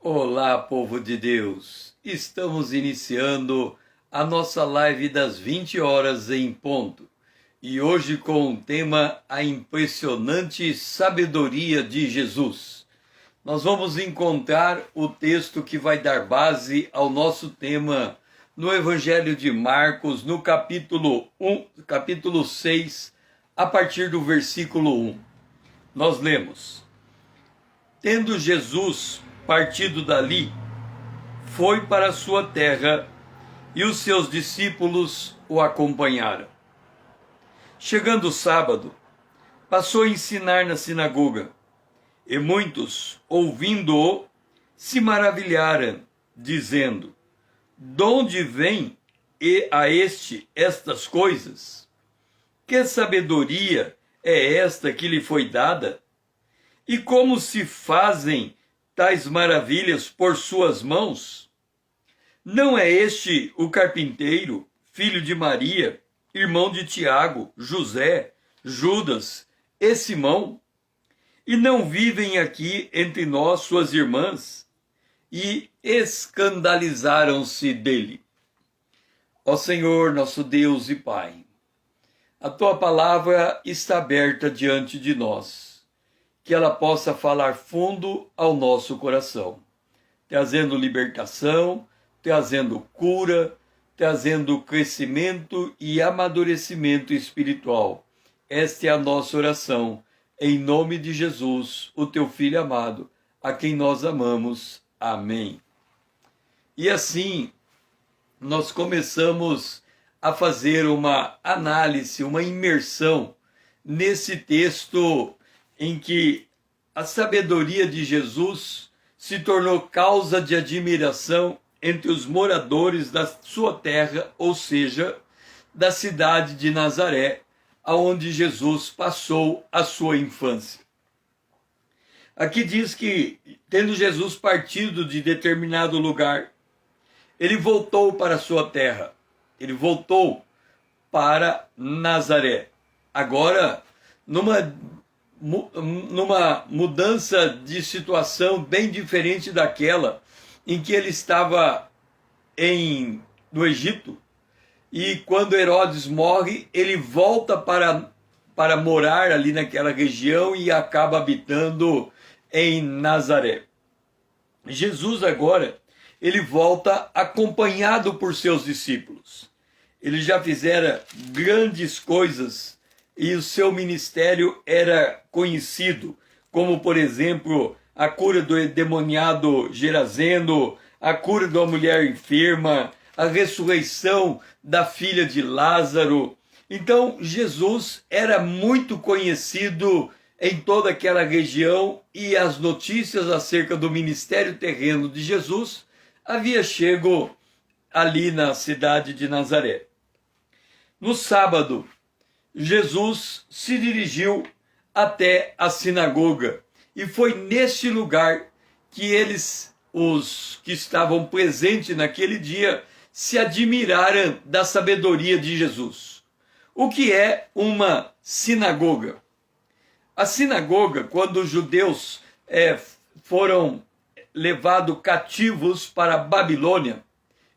Olá, povo de Deus! Estamos iniciando a nossa live das 20 horas em ponto. E hoje com o tema A Impressionante Sabedoria de Jesus. Nós vamos encontrar o texto que vai dar base ao nosso tema no Evangelho de Marcos, no capítulo 6, a partir do versículo 1. Nós lemos: Tendo Jesus partido dali, foi para a sua terra, e os seus discípulos o acompanharam. Chegando o sábado, passou a ensinar na sinagoga, e muitos, ouvindo-o, se maravilharam, dizendo: De onde vem a este estas coisas? Que sabedoria é esta que lhe foi dada? E como se fazem tais maravilhas por suas mãos? Não é este o carpinteiro, filho de Maria, irmão de Tiago, José, Judas e Simão? E não vivem aqui entre nós suas irmãs? E escandalizaram-se dele. Ó Senhor, nosso Deus e Pai, a tua palavra está aberta diante de nós, que ela possa falar fundo ao nosso coração, trazendo libertação, trazendo cura, trazendo crescimento e amadurecimento espiritual. Esta é a nossa oração, em nome de Jesus, o teu Filho amado, a quem nós amamos. Amém. E assim, nós começamos a fazer uma análise, uma imersão nesse texto em que a sabedoria de Jesus se tornou causa de admiração entre os moradores da sua terra, ou seja, da cidade de Nazaré, aonde Jesus passou a sua infância. Aqui diz que, tendo Jesus partido de determinado lugar, ele voltou para a sua terra, ele voltou para Nazaré. Agora, numa mudança de situação bem diferente daquela em que ele estava no Egito, e quando Herodes morre, ele volta para morar ali naquela região e acaba habitando em Nazaré. Jesus agora, ele volta acompanhado por seus discípulos. Ele já fizera grandes coisas e o seu ministério era conhecido, como, por exemplo, a cura do endemoniado Gerazeno, a cura de uma mulher enferma, a ressurreição da filha de Lázaro. Então, Jesus era muito conhecido em toda aquela região e as notícias acerca do ministério terreno de Jesus havia chego ali na cidade de Nazaré. No sábado, Jesus se dirigiu até a sinagoga e foi neste lugar que os que estavam presentes naquele dia, se admiraram da sabedoria de Jesus. O que é uma sinagoga? A sinagoga, quando os judeus foram levados cativos para a Babilônia,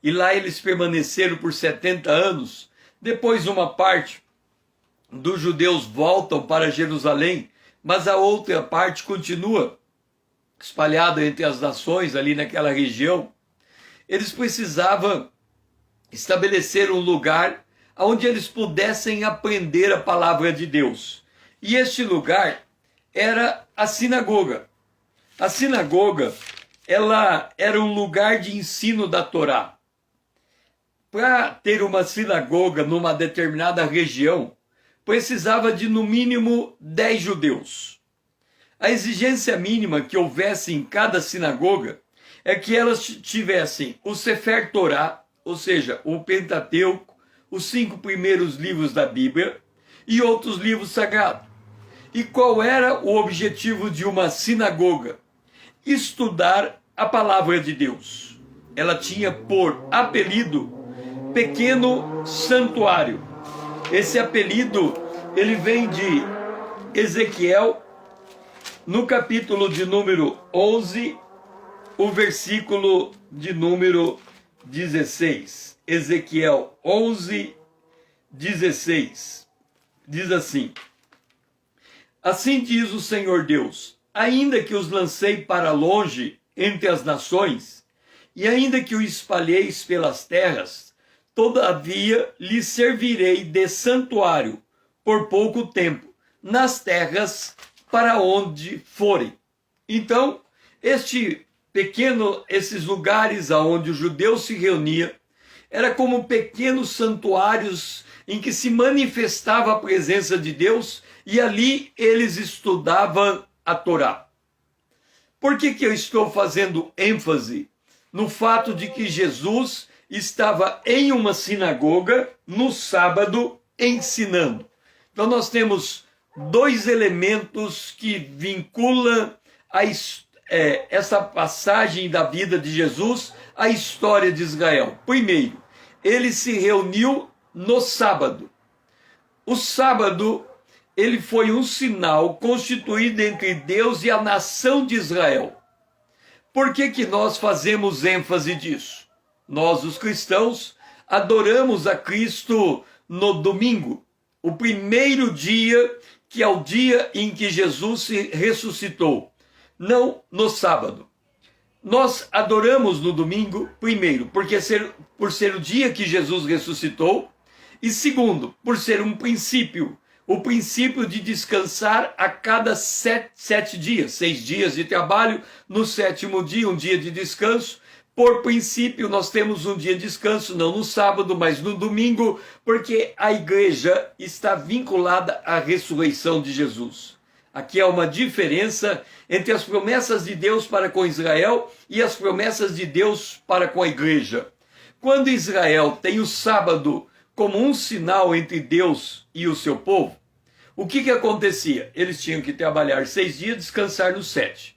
e lá eles permaneceram por 70 anos, depois uma parte dos judeus voltam para Jerusalém, mas a outra parte continua espalhada entre as nações ali naquela região. Eles precisavam estabelecer um lugar onde eles pudessem aprender a palavra de Deus. E este lugar era a sinagoga. A sinagoga, ela era um lugar de ensino da Torá. Para ter uma sinagoga numa determinada região, precisava de no mínimo 10 judeus. A exigência mínima que houvesse em cada sinagoga é que elas tivessem o Sefer Torá, ou seja, o Pentateuco, os 5 primeiros livros da Bíblia e outros livros sagrados. E qual era o objetivo de uma sinagoga? Estudar a palavra de Deus. Ela tinha por apelido Pequeno Santuário. Esse apelido, ele vem de Ezequiel, no capítulo de número 11, o versículo de número 16. Ezequiel 11, 16. Diz assim: assim diz o Senhor Deus, ainda que os lancei para longe entre as nações, e ainda que o espalheis pelas terras, todavia lhe servirei de santuário por pouco tempo, nas terras para onde forem. Então, esses lugares aonde os judeus se reuniam, era como pequenos santuários em que se manifestava a presença de Deus, e ali eles estudavam a Torá. Por que eu estou fazendo ênfase no fato de que Jesus estava em uma sinagoga no sábado ensinando? Então nós temos dois elementos que vinculam essa passagem da vida de Jesus à história de Israel. Primeiro, ele se reuniu no sábado. O sábado, ele foi um sinal constituído entre Deus e a nação de Israel. Por que nós fazemos ênfase disso? Nós, os cristãos, adoramos a Cristo no domingo, o primeiro dia, que é o dia em que Jesus se ressuscitou, não no sábado. Nós adoramos no domingo, primeiro, por ser o dia que Jesus ressuscitou, e segundo, por ser um princípio, o princípio de descansar a cada 7 dias, 6 dias de trabalho, no 7º dia, um dia de descanso. Por princípio, nós temos um dia de descanso, não no sábado, mas no domingo, porque a igreja está vinculada à ressurreição de Jesus. Aqui há uma diferença entre as promessas de Deus para com Israel e as promessas de Deus para com a igreja. Quando Israel tem o sábado como um sinal entre Deus e o seu povo, o que acontecia? Eles tinham que trabalhar 6 dias, descansar no 7.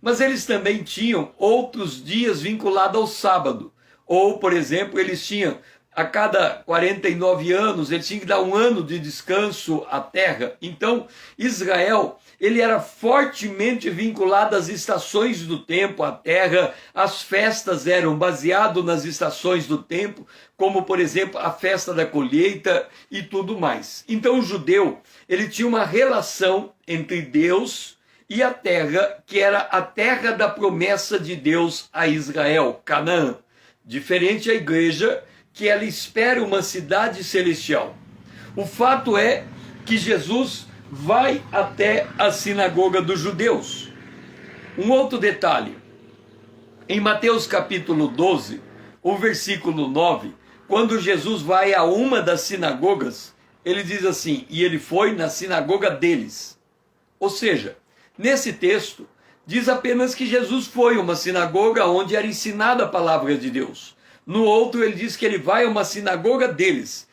Mas eles também tinham outros dias vinculados ao sábado. Ou, por exemplo, eles tinham, a cada 49 anos, eles tinham que dar 1 ano de descanso à terra. Então, Israel, ele era fortemente vinculado às estações do tempo, à terra. As festas eram baseadas nas estações do tempo, como, por exemplo, a festa da colheita e tudo mais. Então, o judeu, ele tinha uma relação entre Deus e a terra, que era a terra da promessa de Deus a Israel, Canaã. Diferente a igreja, que ela espera uma cidade celestial. O fato é que Jesus vai até a sinagoga dos judeus. Um outro detalhe, em Mateus capítulo 12, o versículo 9, quando Jesus vai a uma das sinagogas, ele diz assim, e ele foi na sinagoga deles. Ou seja, nesse texto, diz apenas que Jesus foi a uma sinagoga onde era ensinada a palavra de Deus. No outro, ele diz que ele vai a uma sinagoga deles.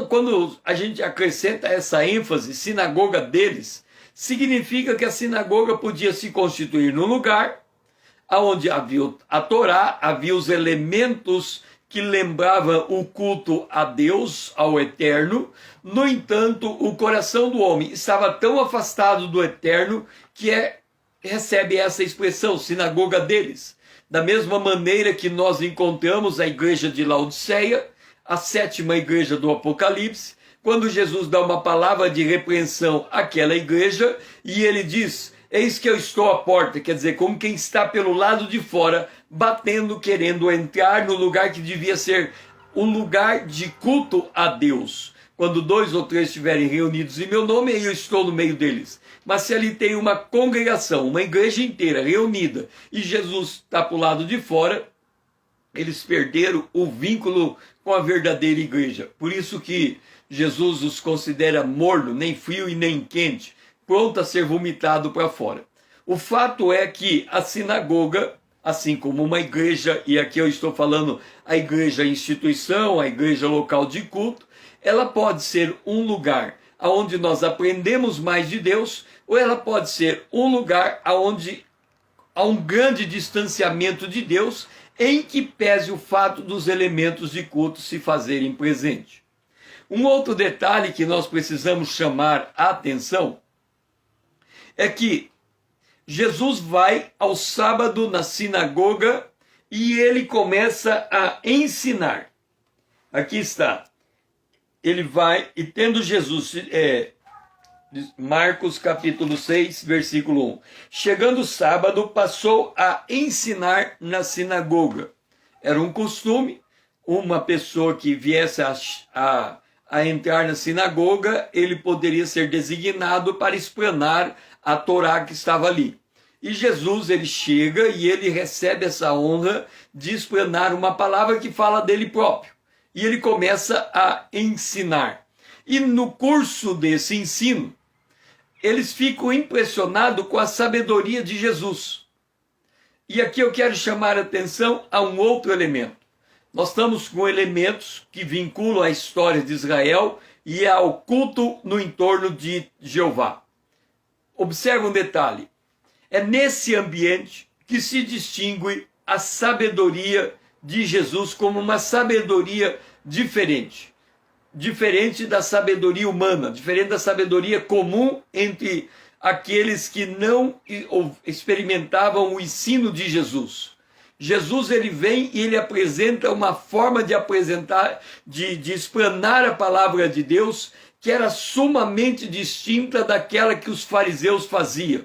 Quando a gente acrescenta essa ênfase, sinagoga deles, significa que a sinagoga podia se constituir num lugar onde havia a Torá, havia os elementos que lembravam o culto a Deus, ao Eterno. No entanto, o coração do homem estava tão afastado do Eterno que recebe essa expressão, sinagoga deles. Da mesma maneira que nós encontramos a igreja de Laodiceia, a 7ª igreja do Apocalipse, quando Jesus dá uma palavra de repreensão àquela igreja, e ele diz, eis que eu estou à porta, quer dizer, como quem está pelo lado de fora, batendo, querendo entrar no lugar que devia ser um lugar de culto a Deus. Quando 2 ou 3 estiverem reunidos em meu nome, eu estou no meio deles. Mas se ali tem uma congregação, uma igreja inteira reunida, e Jesus está para o lado de fora, eles perderam o vínculo com a verdadeira igreja. Por isso que Jesus os considera morno, nem frio e nem quente, pronto a ser vomitado para fora. O fato é que a sinagoga, assim como uma igreja, e aqui eu estou falando a igreja instituição, a igreja local de culto, ela pode ser um lugar onde nós aprendemos mais de Deus, ou ela pode ser um lugar onde há um grande distanciamento de Deus, em que pese o fato dos elementos de culto se fazerem presente. Um outro detalhe que nós precisamos chamar a atenção é que Jesus vai ao sábado na sinagoga e ele começa a ensinar. Aqui está. Ele vai, e tendo Jesus, Marcos capítulo 6, versículo 1. Chegando o sábado, passou a ensinar na sinagoga. Era um costume, uma pessoa que viesse a entrar na sinagoga, ele poderia ser designado para explanar a Torá que estava ali. E Jesus, ele chega e ele recebe essa honra de explanar uma palavra que fala dele próprio. E ele começa a ensinar. E no curso desse ensino, eles ficam impressionados com a sabedoria de Jesus. E aqui eu quero chamar a atenção a um outro elemento. Nós estamos com elementos que vinculam a história de Israel e ao culto no entorno de Jeová. Observe um detalhe. É nesse ambiente que se distingue a sabedoria de Jesus como uma sabedoria diferente. Diferente da sabedoria humana, diferente da sabedoria comum entre aqueles que não experimentavam o ensino de Jesus. Jesus, ele vem e ele apresenta uma forma de apresentar, de explanar a palavra de Deus que era sumamente distinta daquela que os fariseus faziam.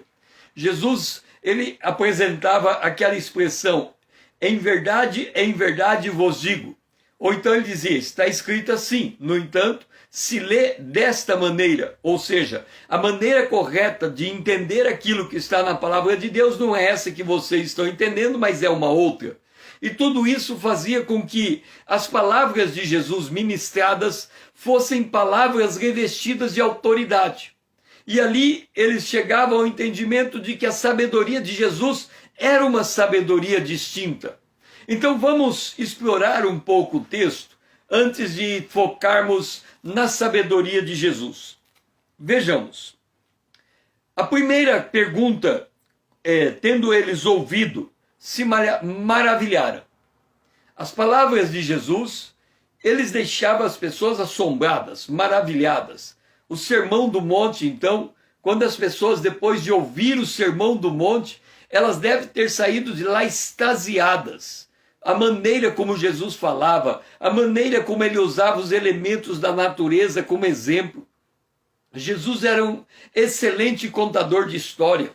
Jesus, ele apresentava aquela expressão, em verdade vos digo. Ou então ele dizia, está escrito assim, no entanto, se lê desta maneira. Ou seja, a maneira correta de entender aquilo que está na palavra de Deus não é essa que vocês estão entendendo, mas é uma outra. E tudo isso fazia com que as palavras de Jesus ministradas fossem palavras revestidas de autoridade. E ali eles chegavam ao entendimento de que a sabedoria de Jesus era uma sabedoria distinta. Então vamos explorar um pouco o texto antes de focarmos na sabedoria de Jesus. Vejamos. A primeira pergunta é, tendo eles ouvido, se maravilharam. As palavras de Jesus, eles deixavam as pessoas assombradas, maravilhadas. O Sermão do Monte, então, quando as pessoas, depois de ouvir o Sermão do Monte, elas devem ter saído de lá extasiadas. A maneira como Jesus falava, a maneira como ele usava os elementos da natureza como exemplo. Jesus era um excelente contador de história.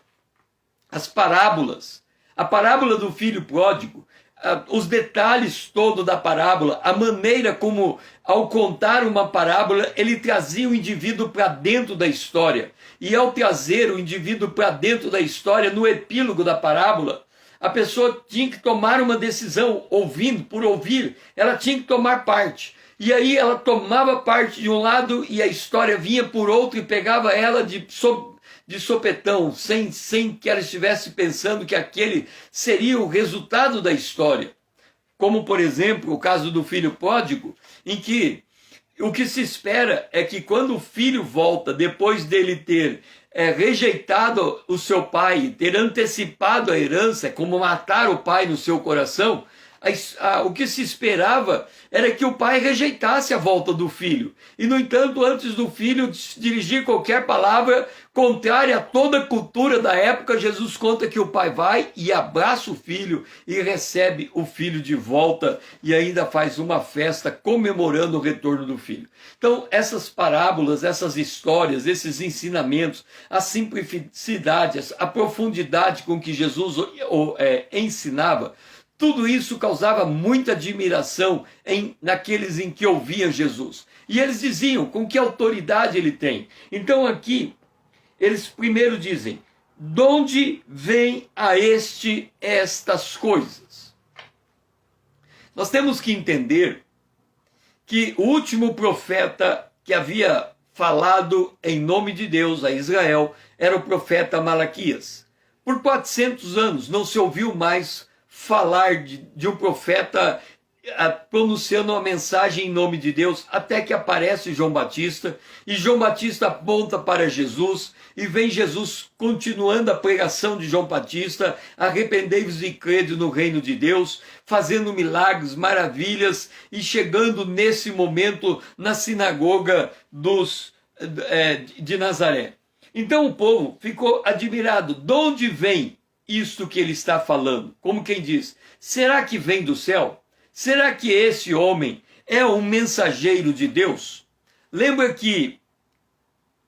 As parábolas, a parábola do filho pródigo, os detalhes todos da parábola, a maneira como, ao contar uma parábola, ele trazia o indivíduo para dentro da história. E ao trazer o indivíduo para dentro da história, no epílogo da parábola, a pessoa tinha que tomar uma decisão, ouvindo, por ouvir, ela tinha que tomar parte. E aí ela tomava parte de um lado e a história vinha por outro e pegava ela de sopetão, sem que ela estivesse pensando que aquele seria o resultado da história. Como, por exemplo, o caso do filho pródigo, em que o que se espera é que quando o filho volta, depois dele ter rejeitado o seu pai, ter antecipado a herança, como matar o pai no seu coração, o que se esperava era que o pai rejeitasse a volta do filho. E, no entanto, antes do filho dirigir qualquer palavra contrária a toda a cultura da época, Jesus conta que o pai vai e abraça o filho e recebe o filho de volta e ainda faz uma festa comemorando o retorno do filho. Então, essas parábolas, essas histórias, esses ensinamentos, a simplicidade, a profundidade com que Jesus ensinava, tudo isso causava muita admiração naqueles em que ouviam Jesus. E eles diziam com que autoridade ele tem. Então aqui, eles primeiro dizem, de onde vem a estas coisas? Nós temos que entender que o último profeta que havia falado em nome de Deus a Israel era o profeta Malaquias. Por 400 anos não se ouviu mais falar de um profeta pronunciando uma mensagem em nome de Deus, até que aparece João Batista, e João Batista aponta para Jesus, e vem Jesus continuando a pregação de João Batista, arrependei-vos e crede no reino de Deus, fazendo milagres, maravilhas, e chegando nesse momento na sinagoga de Nazaré. Então o povo ficou admirado. De onde vem isto que ele está falando? Como quem diz, será que vem do céu? Será que esse homem é um mensageiro de Deus? Lembra que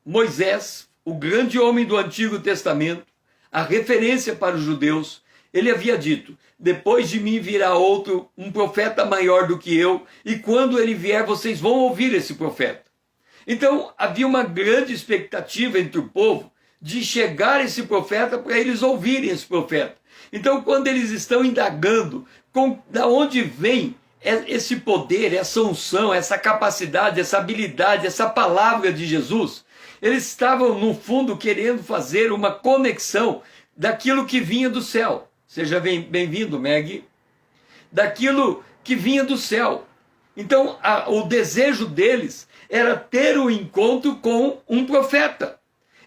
Moisés, o grande homem do Antigo Testamento, a referência para os judeus, ele havia dito, depois de mim virá outro, um profeta maior do que eu, e quando ele vier, vocês vão ouvir esse profeta. Então, havia uma grande expectativa entre o povo de chegar esse profeta para eles ouvirem esse profeta. Então, quando eles estão indagando da onde vem esse poder, essa unção, essa capacidade, essa habilidade, essa palavra de Jesus, eles estavam, no fundo, querendo fazer uma conexão daquilo que vinha do céu. Seja bem-vindo, Meg. Daquilo que vinha do céu. Então, o desejo deles era ter um encontro com um profeta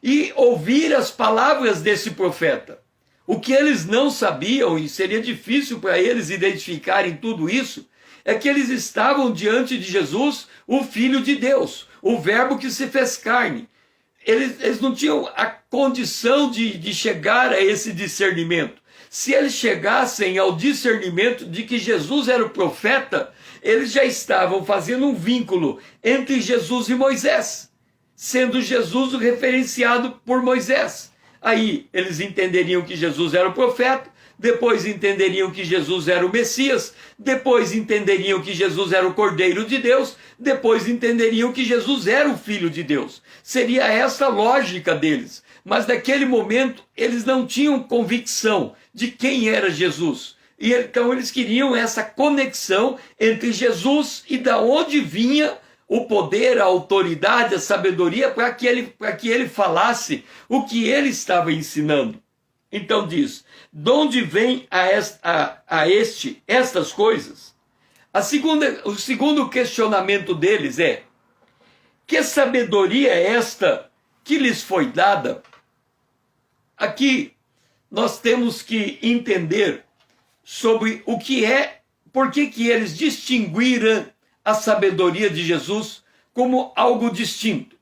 e ouvir as palavras desse profeta. O que eles não sabiam, e seria difícil para eles identificarem tudo isso, é que eles estavam diante de Jesus, o Filho de Deus, o Verbo que se fez carne. Eles não tinham a condição de chegar a esse discernimento. Se eles chegassem ao discernimento de que Jesus era o profeta, eles já estavam fazendo um vínculo entre Jesus e Moisés, sendo Jesus o referenciado por Moisés. Aí eles entenderiam que Jesus era o profeta, depois entenderiam que Jesus era o Messias, depois entenderiam que Jesus era o Cordeiro de Deus, depois entenderiam que Jesus era o Filho de Deus. Seria essa a lógica deles. Mas naquele momento eles não tinham convicção de quem era Jesus. E então eles queriam essa conexão entre Jesus e da onde vinha o poder, a autoridade, a sabedoria para que ele falasse o que ele estava ensinando. Então diz, de onde vem estas coisas? O segundo questionamento deles é, que sabedoria é esta que lhes foi dada? Aqui nós temos que entender sobre o que é, por que eles distinguiram a sabedoria de Jesus como algo distinto.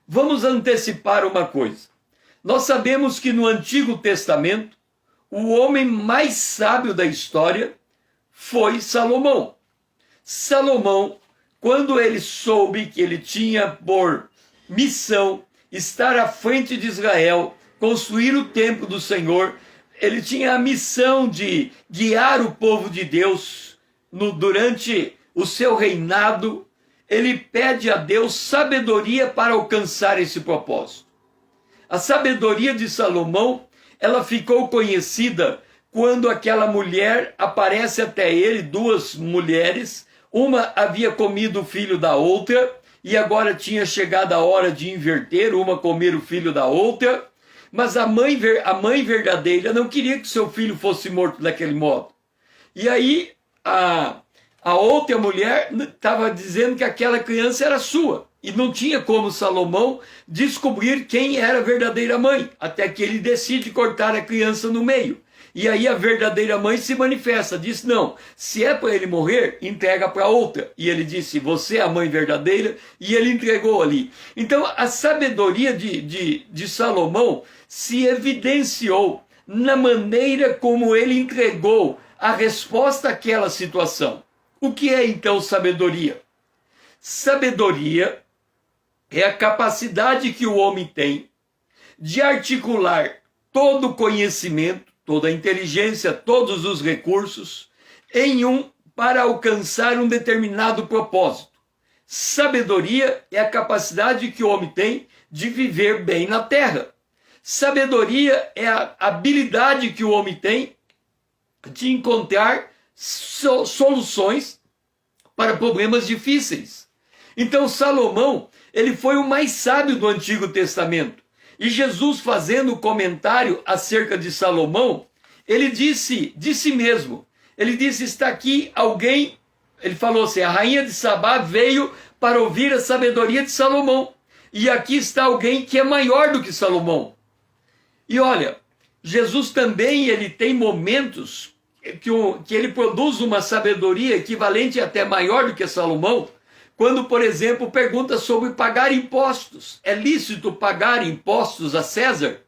Vamos antecipar uma coisa. Nós sabemos que no Antigo Testamento, o homem mais sábio da história foi Salomão. Salomão, quando ele soube que ele tinha por missão estar à frente de Israel, construir o templo do Senhor, ele tinha a missão de guiar o povo de Deus durante o seu reinado. Ele pede a Deus sabedoria para alcançar esse propósito. A sabedoria de Salomão, ela ficou conhecida quando aquela mulher aparece até ele, duas mulheres, uma havia comido o filho da outra, e agora tinha chegado a hora de inverter, uma comer o filho da outra, mas a mãe verdadeira não queria que seu filho fosse morto daquele modo. E aí a outra mulher estava dizendo que aquela criança era sua. E não tinha como Salomão descobrir quem era a verdadeira mãe, até que ele decide cortar a criança no meio. E aí a verdadeira mãe se manifesta, diz, não, se é para ele morrer, entrega para outra. E ele disse, você é a mãe verdadeira, e ele entregou ali. Então a sabedoria de Salomão se evidenciou na maneira como ele entregou a resposta àquela situação. O que é então sabedoria? Sabedoria é a capacidade que o homem tem de articular todo o conhecimento, toda a inteligência, todos os recursos para alcançar um determinado propósito. Sabedoria é a capacidade que o homem tem de viver bem na terra. Sabedoria é a habilidade que o homem tem de encontrar soluções para problemas difíceis. Então Salomão, ele foi o mais sábio do Antigo Testamento. E Jesus, fazendo comentário acerca de Salomão, ele disse de si mesmo, ele disse, está aqui alguém, ele falou assim, a rainha de Sabá veio para ouvir a sabedoria de Salomão. E aqui está alguém que é maior do que Salomão. E olha, Jesus também, ele tem momentos que ele produz uma sabedoria equivalente até maior do que Salomão, Quando, por exemplo, pergunta sobre pagar impostos. É lícito pagar impostos a César?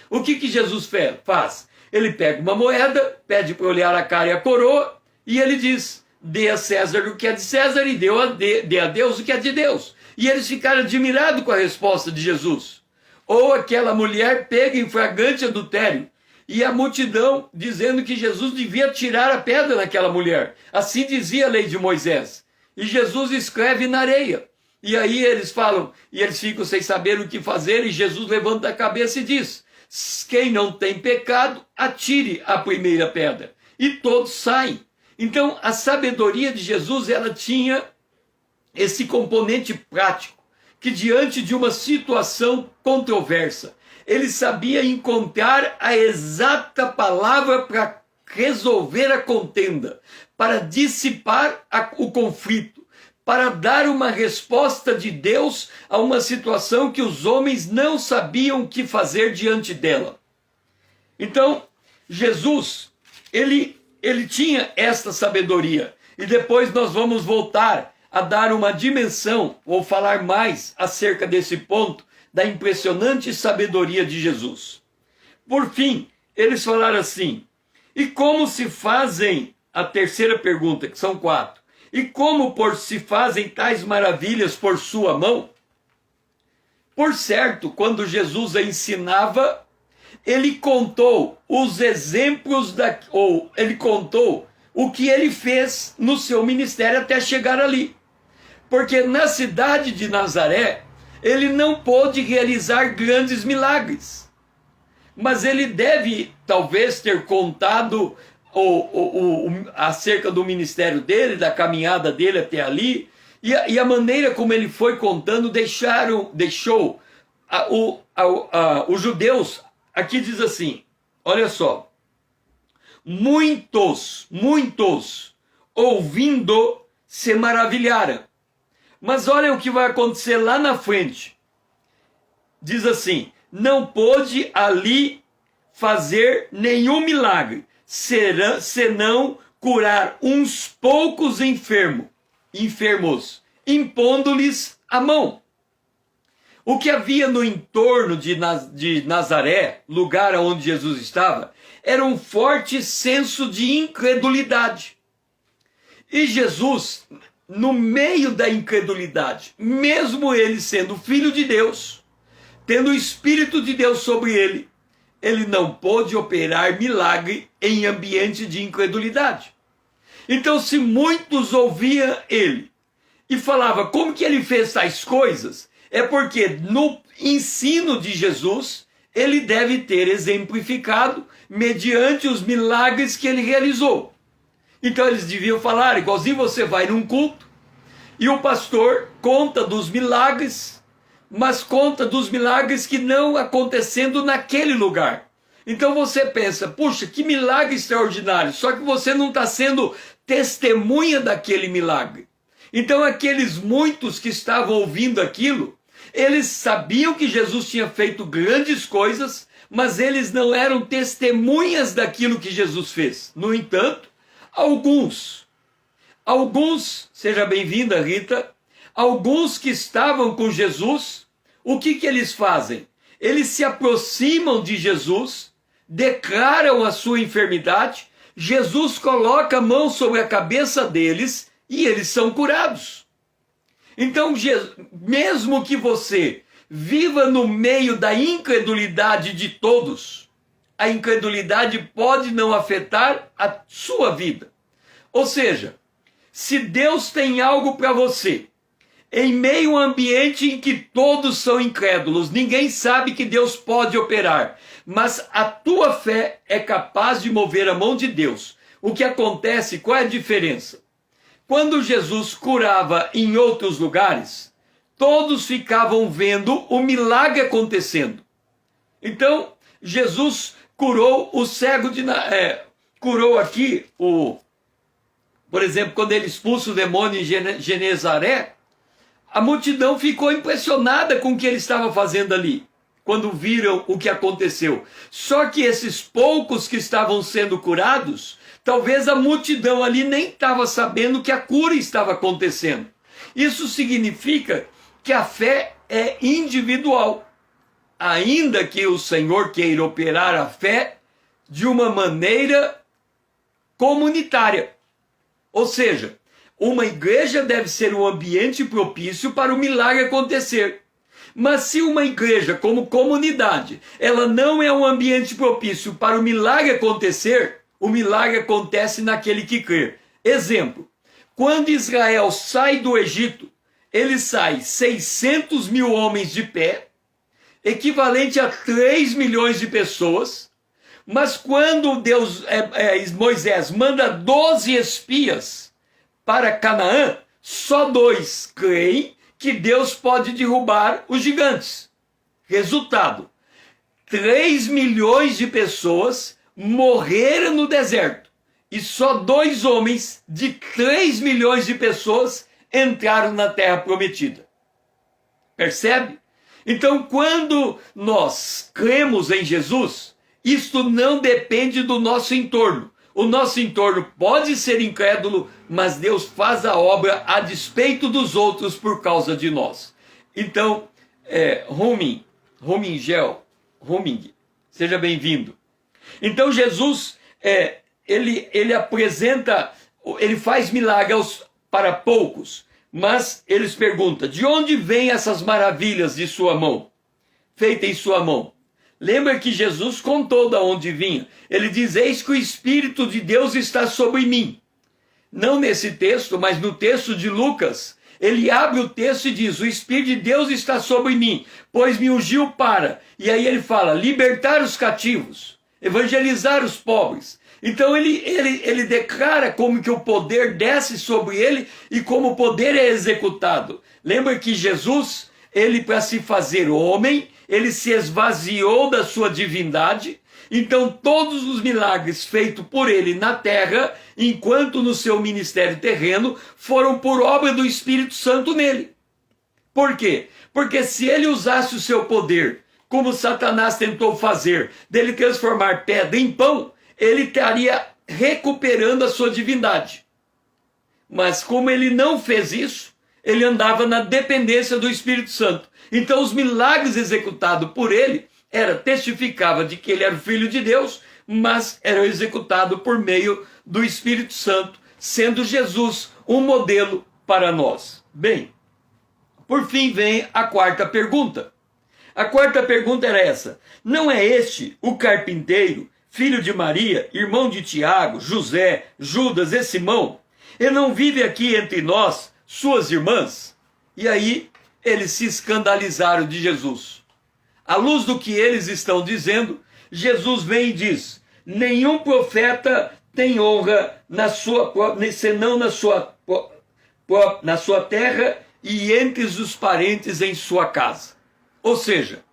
O que Jesus faz? Ele pega uma moeda, pede para olhar a cara e a coroa, e ele diz: dê a César o que é de César e dê a Deus o que é de Deus. E eles ficaram admirados com a resposta de Jesus. Ou aquela mulher pega em flagrante adultério, e a multidão dizendo que Jesus devia tirar a pedra naquela mulher. Assim dizia a lei de Moisés. E Jesus escreve na areia. E aí eles falam, e eles ficam sem saber o que fazer, e Jesus levanta a cabeça e diz: quem não tem pecado, atire a primeira pedra. E todos saem. Então a sabedoria de Jesus, ela tinha esse componente prático, que diante de uma situação controversa, ele sabia encontrar a exata palavra para resolver a contenda, para dissipar o conflito, para dar uma resposta de Deus a uma situação que os homens não sabiam o que fazer diante dela. Então, Jesus, ele tinha esta sabedoria. E depois nós vamos voltar a dar uma dimensão, ou falar mais acerca desse ponto, da impressionante sabedoria de Jesus. Por fim, eles falaram assim: e como se fazem, a terceira pergunta, que são 4, e como se fazem tais maravilhas por sua mão? Por certo, quando Jesus a ensinava, ele contou os exemplos, ele contou o que ele fez no seu ministério até chegar ali. Porque na cidade de Nazaré, ele não pôde realizar grandes milagres. Mas ele deve, talvez, ter contado acerca do ministério dele, da caminhada dele até ali, e a maneira como ele foi contando deixou os judeus, aqui diz assim, olha só: muitos, ouvindo, se maravilharam. Mas olha o que vai acontecer lá na frente. Diz assim: não pôde ali fazer nenhum milagre, senão curar uns poucos enfermos, impondo-lhes a mão. O que havia no entorno de Nazaré, lugar onde Jesus estava, era um forte senso de incredulidade. E Jesus, no meio da incredulidade, mesmo ele sendo filho de Deus, tendo o Espírito de Deus sobre ele, ele não pôde operar milagre em ambiente de incredulidade. Então, se muitos ouviam ele e falavam como que ele fez tais coisas, é porque no ensino de Jesus, ele deve ter exemplificado mediante os milagres que ele realizou. Então eles deviam falar, igualzinho você vai num culto, e o pastor conta dos milagres, mas conta dos milagres que não acontecendo naquele lugar. Então você pensa, puxa, que milagre extraordinário, só que você não está sendo testemunha daquele milagre. Então aqueles muitos que estavam ouvindo aquilo, eles sabiam que Jesus tinha feito grandes coisas, mas eles não eram testemunhas daquilo que Jesus fez. No entanto, alguns, seja bem-vinda, Rita, alguns que estavam com Jesus, o que eles fazem? Eles se aproximam de Jesus, declaram a sua enfermidade, Jesus coloca a mão sobre a cabeça deles e eles são curados. Então, mesmo que você viva no meio da incredulidade de todos, a incredulidade pode não afetar a sua vida. Ou seja, se Deus tem algo para você, em meio a um ambiente em que todos são incrédulos, ninguém sabe que Deus pode operar, mas a tua fé é capaz de mover a mão de Deus. O que acontece, qual é a diferença? Quando Jesus curava em outros lugares, todos ficavam vendo o milagre acontecendo. Então, Jesus curou o cego curou aqui, por exemplo, quando ele expulsa o demônio em Genezaré, a multidão ficou impressionada com o que ele estava fazendo ali, quando viram o que aconteceu. Só que esses poucos que estavam sendo curados, talvez a multidão ali nem estava sabendo que a cura estava acontecendo. Isso significa que a fé é individual, ainda que o Senhor queira operar a fé de uma maneira comunitária. Ou seja, uma igreja deve ser um ambiente propício para o milagre acontecer. Mas se uma igreja, como comunidade, ela não é um ambiente propício para o milagre acontecer, o milagre acontece naquele que crê. Exemplo, quando Israel sai do Egito, ele sai 600 mil homens de pé, equivalente a 3 milhões de pessoas, mas quando Moisés manda 12 espias para Canaã, só 2 creem que Deus pode derrubar os gigantes. Resultado, 3 milhões de pessoas morreram no deserto e só 2 homens de 3 milhões de pessoas entraram na terra prometida. Percebe? Então, quando nós cremos em Jesus, isto não depende do nosso entorno. O nosso entorno pode ser incrédulo, mas Deus faz a obra a despeito dos outros por causa de nós. Então, Roming, seja bem-vindo. Então, Jesus, ele apresenta, ele faz milagres para poucos, mas eles perguntam, de onde vêm essas maravilhas de sua mão, feitas em sua mão? Lembra que Jesus contou de onde vinha. Ele diz, eis que o Espírito de Deus está sobre mim. Não nesse texto, mas no texto de Lucas, ele abre o texto e diz, o Espírito de Deus está sobre mim, pois me ungiu para. E aí ele fala, libertar os cativos, evangelizar os pobres. Então ele declara como que o poder desce sobre ele e como o poder é executado. Lembra que Jesus, ele para se fazer homem, ele se esvaziou da sua divindade. Então todos os milagres feitos por ele na terra, enquanto no seu ministério terreno, foram por obra do Espírito Santo nele. Por quê? Porque se ele usasse o seu poder, como Satanás tentou fazer, dele transformar pedra em pão, ele estaria recuperando a sua divindade. Mas como ele não fez isso, ele andava na dependência do Espírito Santo. Então os milagres executados por ele testificava de que ele era o Filho de Deus, mas era executado por meio do Espírito Santo, sendo Jesus um modelo para nós. Bem, por fim vem a quarta pergunta. A quarta pergunta era essa: não é este o carpinteiro, filho de Maria, irmão de Tiago, José, Judas e Simão? Ele não vive aqui entre nós, suas irmãs? E aí eles se escandalizaram de Jesus. À luz do que eles estão dizendo, Jesus vem e diz: nenhum profeta tem honra senão na sua terra e entre os parentes em sua casa. Ou seja,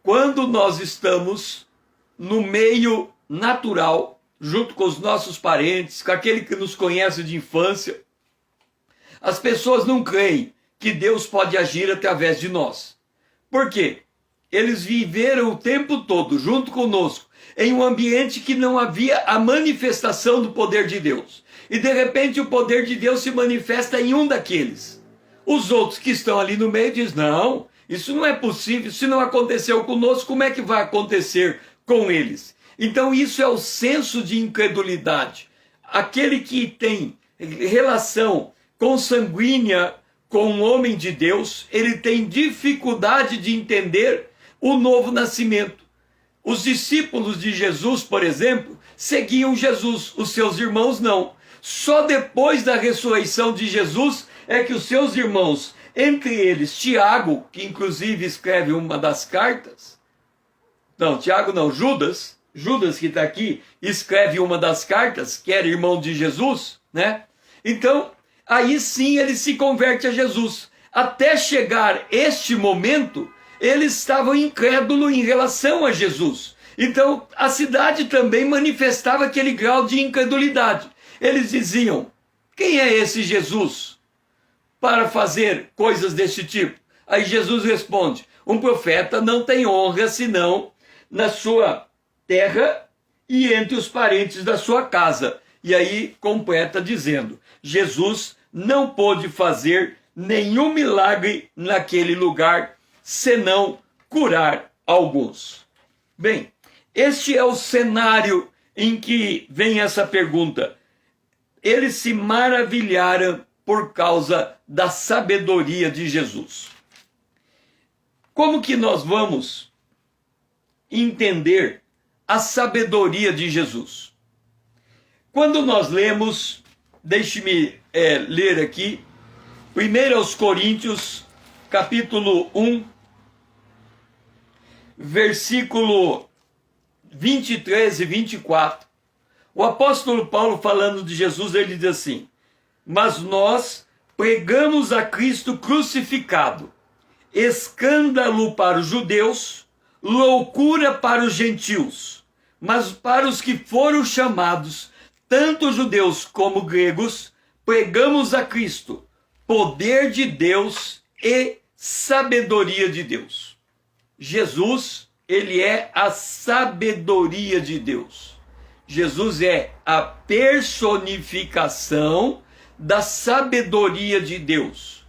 quando nós estamos no meio natural, junto com os nossos parentes, com aquele que nos conhece de infância, as pessoas não creem que Deus pode agir através de nós. Por quê? Eles viveram o tempo todo junto conosco em um ambiente que não havia a manifestação do poder de Deus. E de repente o poder de Deus se manifesta em um daqueles. Os outros que estão ali no meio dizem: não, isso não é possível, se não aconteceu conosco, como é que vai acontecer com eles? Então isso é o senso de incredulidade. Aquele que tem relação consanguínea com um homem de Deus, ele tem dificuldade de entender o novo nascimento. Os discípulos de Jesus, por exemplo, seguiam Jesus, os seus irmãos não. Só depois da ressurreição de Jesus é que os seus irmãos, entre eles Tiago, que inclusive escreve uma das cartas, não, Tiago não, Judas que está aqui, escreve uma das cartas, que era irmão de Jesus, né? Então, aí sim ele se converte a Jesus. Até chegar este momento, eles estavam incrédulos em relação a Jesus. Então, a cidade também manifestava aquele grau de incredulidade. Eles diziam: quem é esse Jesus para fazer coisas desse tipo? Aí Jesus responde: um profeta não tem honra senão na sua terra e entre os parentes da sua casa. E aí completa dizendo: Jesus não pôde fazer nenhum milagre naquele lugar, senão curar alguns. Bem, este é o cenário em que vem essa pergunta. Eles se maravilharam por causa da sabedoria de Jesus. Como que nós vamos entender a sabedoria de Jesus? Quando nós lemos, deixe-me ler aqui, 1 aos Coríntios, capítulo 1, versículo 23 e 24, o apóstolo Paulo, falando de Jesus, ele diz assim: mas nós pregamos a Cristo crucificado, escândalo para os judeus, loucura para os gentios, mas para os que foram chamados, tanto judeus como gregos, pregamos a Cristo, poder de Deus e sabedoria de Deus. Jesus, ele é a sabedoria de Deus. Jesus é a personificação da sabedoria de Deus.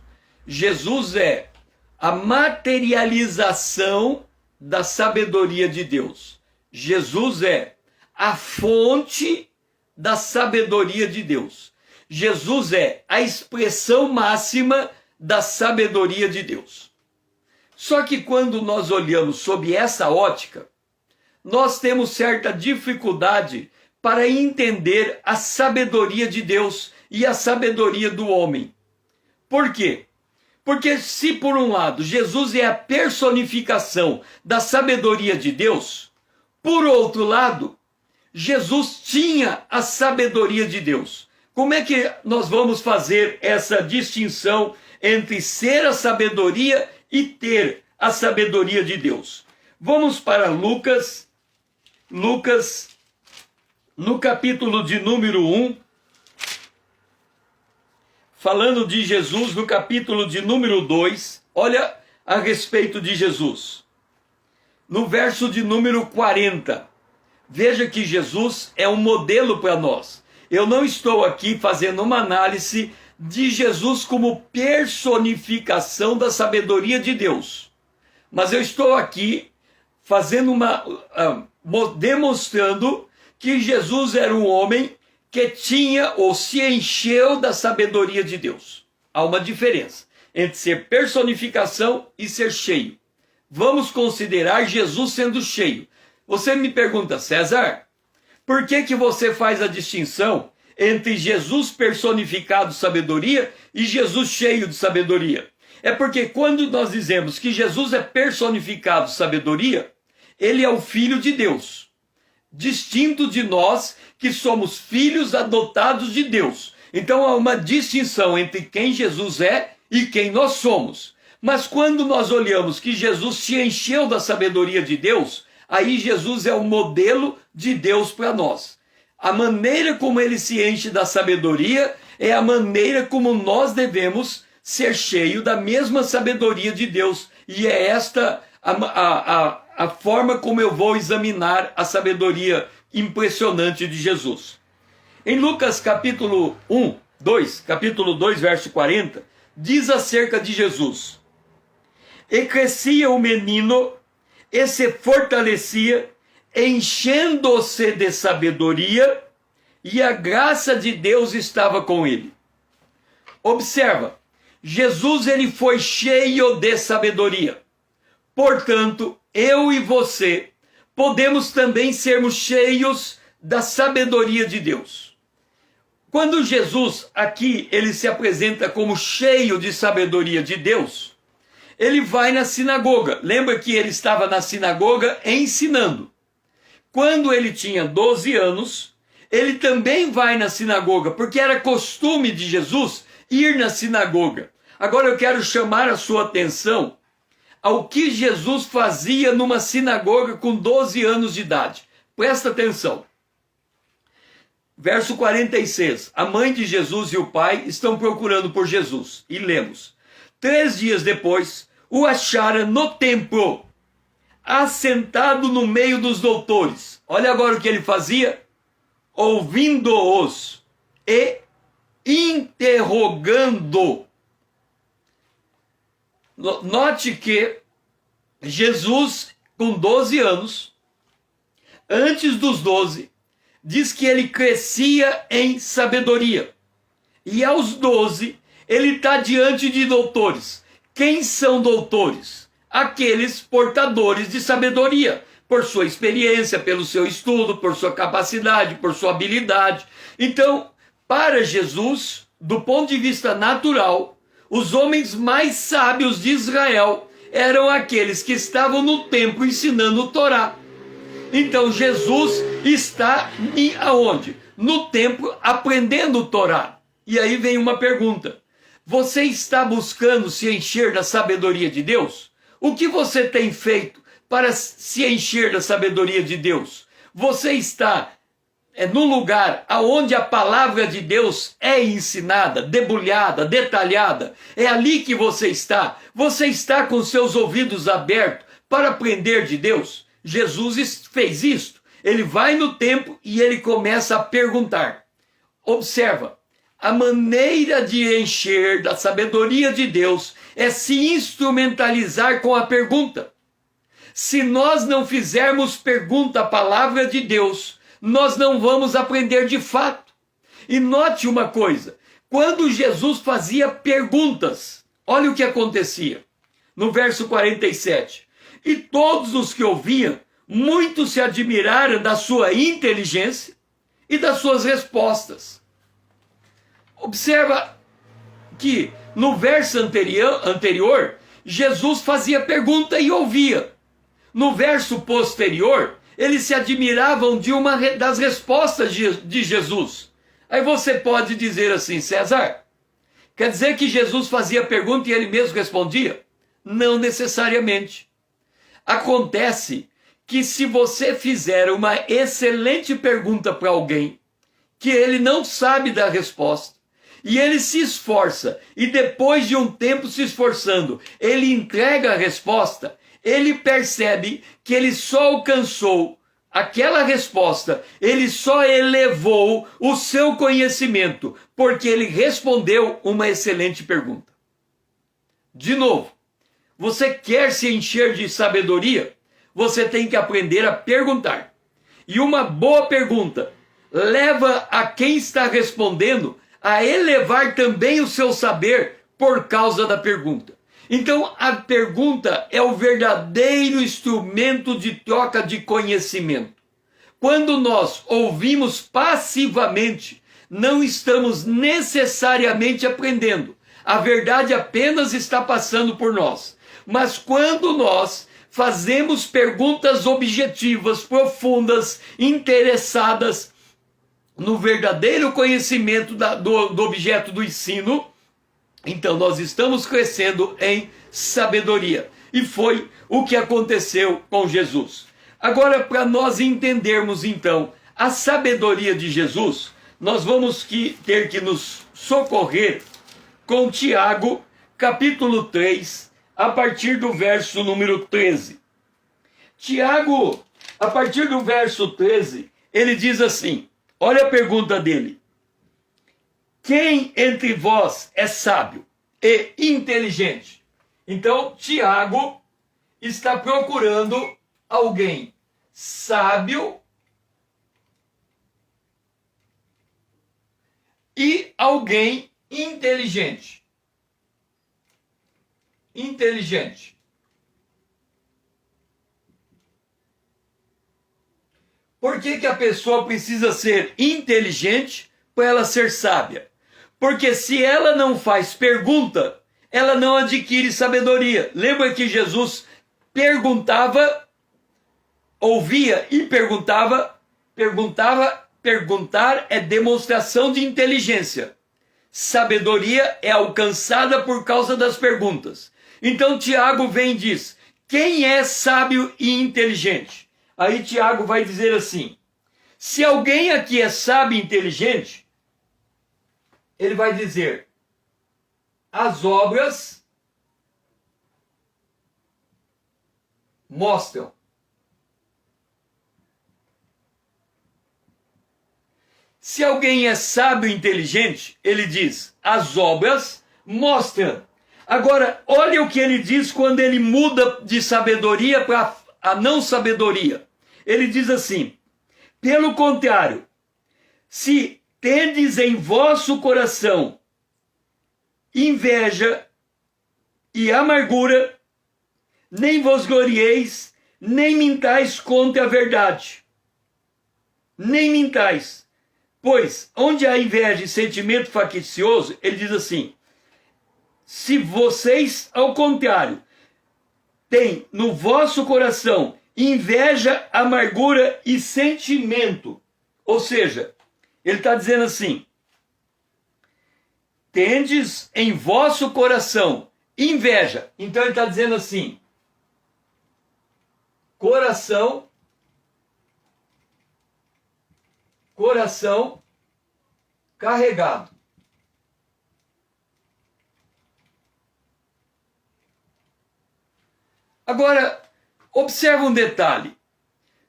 Jesus é a materialização da sabedoria de Deus. Jesus é a fonte da sabedoria de Deus. Jesus é a expressão máxima da sabedoria de Deus. Só que quando nós olhamos sob essa ótica, nós temos certa dificuldade para entender a sabedoria de Deus e a sabedoria do homem. Por quê? Porque se por um lado Jesus é a personificação da sabedoria de Deus, por outro lado, Jesus tinha a sabedoria de Deus. Como é que nós vamos fazer essa distinção entre ser a sabedoria e ter a sabedoria de Deus? Vamos para Lucas, no capítulo de número 1, falando de Jesus, no capítulo de número 2, olha a respeito de Jesus. No verso de número 40, veja que Jesus é um modelo para nós. Eu não estou aqui fazendo uma análise de Jesus como personificação da sabedoria de Deus, mas eu estou aqui fazendo demonstrando que Jesus era um homem que tinha ou se encheu da sabedoria de Deus. Há uma diferença entre ser personificação e ser cheio. Vamos considerar Jesus sendo cheio. Você me pergunta, César, por que você faz a distinção entre Jesus personificado de sabedoria e Jesus cheio de sabedoria? É porque quando nós dizemos que Jesus é personificado de sabedoria, ele é o Filho de Deus, distinto de nós que somos filhos adotados de Deus. Então há uma distinção entre quem Jesus é e quem nós somos. Mas quando nós olhamos que Jesus se encheu da sabedoria de Deus, aí Jesus é o modelo de Deus para nós. A maneira como ele se enche da sabedoria é a maneira como nós devemos ser cheios da mesma sabedoria de Deus. E é esta a forma como eu vou examinar a sabedoria impressionante de Jesus. Em Lucas capítulo 2, verso 40, diz acerca de Jesus: e crescia o menino e se fortalecia, enchendo-se de sabedoria, e a graça de Deus estava com ele. Observa, Jesus ele foi cheio de sabedoria. Portanto, eu e você podemos também sermos cheios da sabedoria de Deus. Quando Jesus aqui ele se apresenta como cheio de sabedoria de Deus, ele vai na sinagoga. Lembra que ele estava na sinagoga ensinando. Quando ele tinha 12 anos, ele também vai na sinagoga, porque era costume de Jesus ir na sinagoga. Agora eu quero chamar a sua atenção ao que Jesus fazia numa sinagoga com 12 anos de idade. Presta atenção. Verso 46. A mãe de Jesus e o pai estão procurando por Jesus. E lemos: 3 dias depois, o acharam no templo, assentado no meio dos doutores. Olha agora o que ele fazia: ouvindo-os e interrogando. Note que Jesus, com 12 anos, antes dos 12, diz que ele crescia em sabedoria. E aos 12, ele está diante de doutores. Quem são doutores? Aqueles portadores de sabedoria, por sua experiência, pelo seu estudo, por sua capacidade, por sua habilidade. Então, para Jesus, do ponto de vista natural, os homens mais sábios de Israel eram aqueles que estavam no templo ensinando o Torá. Então Jesus está aonde? No templo aprendendo o Torá. E aí vem uma pergunta: você está buscando se encher da sabedoria de Deus? O que você tem feito para se encher da sabedoria de Deus? Você está no lugar aonde a palavra de Deus é ensinada, debulhada, detalhada? É ali que você está? Você está com seus ouvidos abertos para aprender de Deus? Jesus fez isto. Ele vai no templo e ele começa a perguntar. Observa, a maneira de encher da sabedoria de Deus é se instrumentalizar com a pergunta. Se nós não fizermos pergunta à palavra de Deus, nós não vamos aprender de fato. E note uma coisa, quando Jesus fazia perguntas, olha o que acontecia. No verso 47, e todos os que ouviam, muitos se admiraram da sua inteligência e das suas respostas. Observa que no verso anterior, Jesus fazia pergunta e ouvia. No verso posterior, eles se admiravam de uma das respostas de Jesus. Aí você pode dizer assim: César, quer dizer que Jesus fazia pergunta e ele mesmo respondia? Não necessariamente. Acontece que se você fizer uma excelente pergunta para alguém, que ele não sabe da resposta, e ele se esforça, e depois de um tempo se esforçando, ele entrega a resposta, ele percebe que ele só alcançou aquela resposta, ele só elevou o seu conhecimento, porque ele respondeu uma excelente pergunta. De novo, você quer se encher de sabedoria? Você tem que aprender a perguntar. E uma boa pergunta leva a quem está respondendo a elevar também o seu saber por causa da pergunta. Então, a pergunta é o verdadeiro instrumento de troca de conhecimento. Quando nós ouvimos passivamente, não estamos necessariamente aprendendo. A verdade apenas está passando por nós. Mas quando nós fazemos perguntas objetivas, profundas, interessadas no verdadeiro conhecimento do objeto do ensino, então nós estamos crescendo em sabedoria. E foi o que aconteceu com Jesus. Agora, para nós entendermos então a sabedoria de Jesus, nós vamos ter que nos socorrer com Tiago, capítulo 3, a partir do verso número 13. Tiago, a partir do verso 13, ele diz assim, olha a pergunta dele: quem entre vós é sábio e inteligente? Então, Tiago está procurando alguém sábio e alguém inteligente. Inteligente. Por que a pessoa precisa ser inteligente para ela ser sábia? Porque se ela não faz pergunta, ela não adquire sabedoria. Lembra que Jesus perguntava, ouvia e perguntava? Perguntar é demonstração de inteligência. Sabedoria é alcançada por causa das perguntas. Então Tiago vem e diz: quem é sábio e inteligente? Aí Tiago vai dizer assim: se alguém aqui é sábio e inteligente, ele vai dizer: as obras mostram. Se alguém é sábio e inteligente, ele diz: as obras mostram. Agora, olha o que ele diz quando ele muda de sabedoria para a não sabedoria. Ele diz assim: pelo contrário, se tendes em vosso coração inveja e amargura, nem vos glorieis, nem mintais contra a verdade. Nem mintais. Pois, onde há inveja e sentimento faccioso, ele diz assim: se vocês, ao contrário, têm no vosso coração inveja, amargura e sentimento, ou seja, ele está dizendo assim: tendes em vosso coração inveja. Então ele está dizendo assim: coração carregado. Agora, observa um detalhe.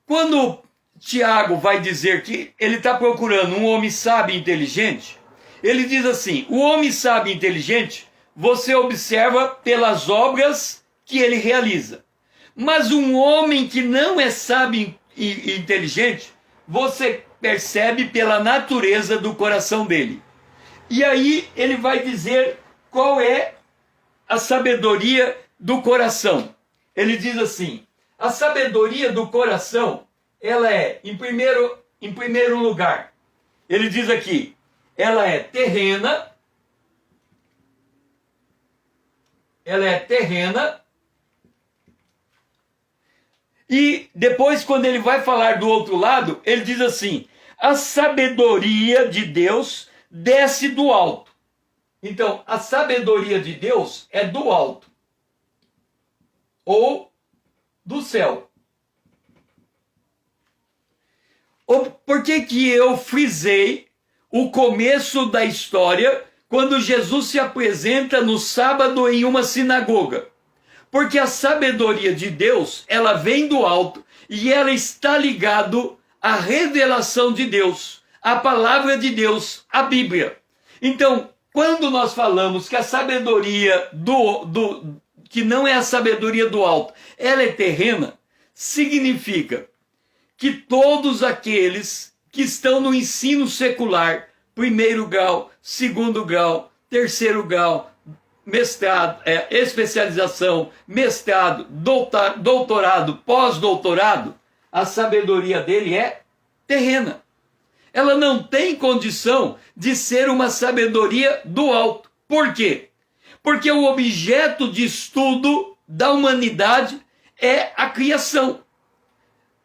Quando Tiago vai dizer que ele está procurando um homem sábio e inteligente, ele diz assim: o homem sábio e inteligente, você observa pelas obras que ele realiza. Mas um homem que não é sábio e inteligente, você percebe pela natureza do coração dele. E aí ele vai dizer qual é a sabedoria do coração. Ele diz assim: a sabedoria do coração, ela é, em primeiro lugar, ele diz aqui, ela é terrena, e depois, quando ele vai falar do outro lado, ele diz assim: a sabedoria de Deus desce do alto. Então, a sabedoria de Deus é do alto, ou do céu. Por que eu frisei o começo da história quando Jesus se apresenta no sábado em uma sinagoga? Porque a sabedoria de Deus, ela vem do alto e ela está ligado à revelação de Deus, à palavra de Deus, à Bíblia. Então, quando nós falamos que a sabedoria que não é a sabedoria do alto, ela é terrena, significa que todos aqueles que estão no ensino secular, primeiro grau, segundo grau, terceiro grau, mestrado, especialização, mestrado, doutorado, pós-doutorado, a sabedoria dele é terrena. Ela não tem condição de ser uma sabedoria do alto. Por quê? Porque o objeto de estudo da humanidade é a criação.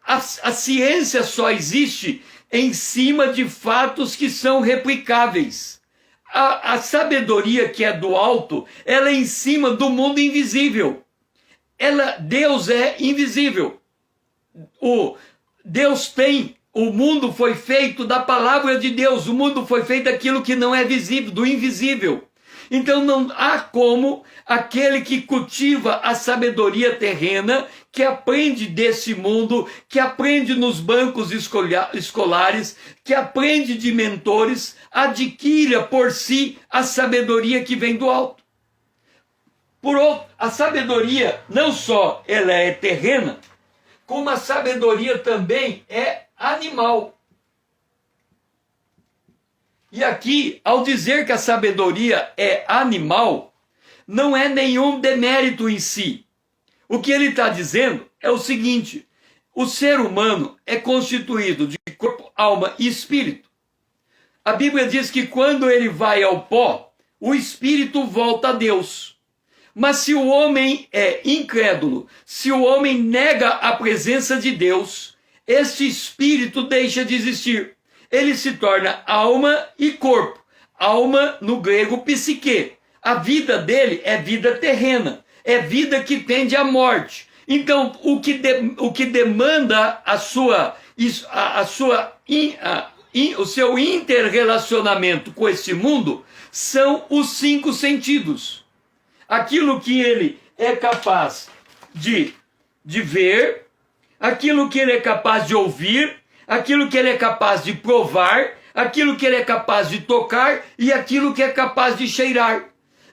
A ciência só existe em cima de fatos que são replicáveis. A sabedoria que é do alto, ela é em cima do mundo invisível. Deus é invisível. O mundo foi feito da palavra de Deus. O mundo foi feito daquilo que não é visível, do invisível. Então não há como aquele que cultiva a sabedoria terrena, que aprende desse mundo, que aprende nos bancos escolares, que aprende de mentores, adquira por si a sabedoria que vem do alto. Por outro, a sabedoria não só ela é terrena, como a sabedoria também é animal. E aqui, ao dizer que a sabedoria é animal, não é nenhum demérito em si. O que ele está dizendo é o seguinte: o ser humano é constituído de corpo, alma e espírito. A Bíblia diz que quando ele vai ao pó, o espírito volta a Deus. Mas se o homem é incrédulo, se o homem nega a presença de Deus, este espírito deixa de existir. Ele se torna alma e corpo. Alma, no grego, psique. A vida dele é vida terrena. É vida que tende à morte. Então, o que demanda o seu interrelacionamento com esse mundo são os 5 sentidos. Aquilo que ele é capaz de ver, aquilo que ele é capaz de ouvir, aquilo que ele é capaz de provar, aquilo que ele é capaz de tocar e aquilo que é capaz de cheirar.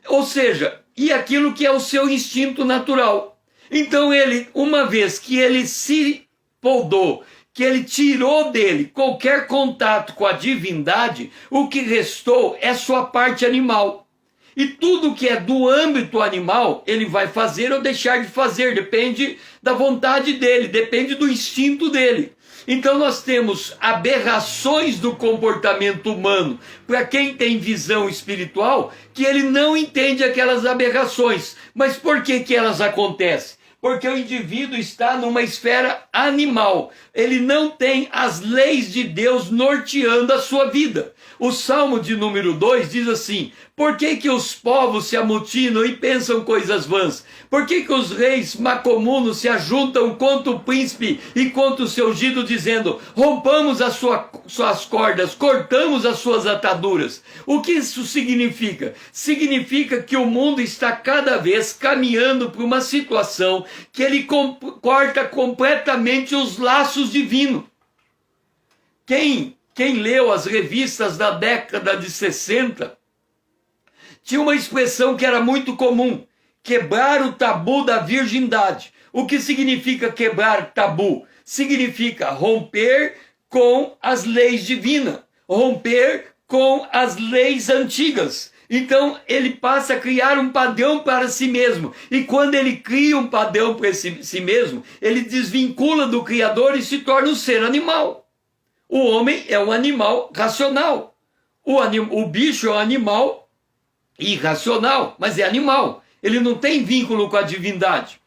Ou seja, e aquilo que é o seu instinto natural. Então ele, uma vez que ele se poldou, que ele tirou dele qualquer contato com a divindade, o que restou é sua parte animal. E tudo que é do âmbito animal, ele vai fazer ou deixar de fazer, depende da vontade dele, depende do instinto dele. Então nós temos aberrações do comportamento humano, para quem tem visão espiritual, que ele não entende aquelas aberrações. Mas por que elas acontecem? Porque o indivíduo está numa esfera animal. Ele não tem as leis de Deus norteando a sua vida. O Salmo de número 2 diz assim: por que os povos se amotinam e pensam coisas vãs? Por que os reis macomunos se ajuntam contra o príncipe e contra o seu ungido, dizendo: rompamos as suas cordas, cortamos as suas ataduras? O que isso significa? Significa que o mundo está cada vez caminhando para uma situação que ele corta completamente os laços divinos. Quem leu as revistas da década de 60, tinha uma expressão que era muito comum: quebrar o tabu da virgindade. O que significa quebrar tabu? Significa romper com as leis divinas, romper com as leis antigas. Então ele passa a criar um padrão para si mesmo. E quando ele cria um padrão para si mesmo, ele desvincula do Criador e se torna um ser animal. O homem é um animal racional. O bicho é um animal irracional, mas é animal. Ele não tem vínculo com a divindade.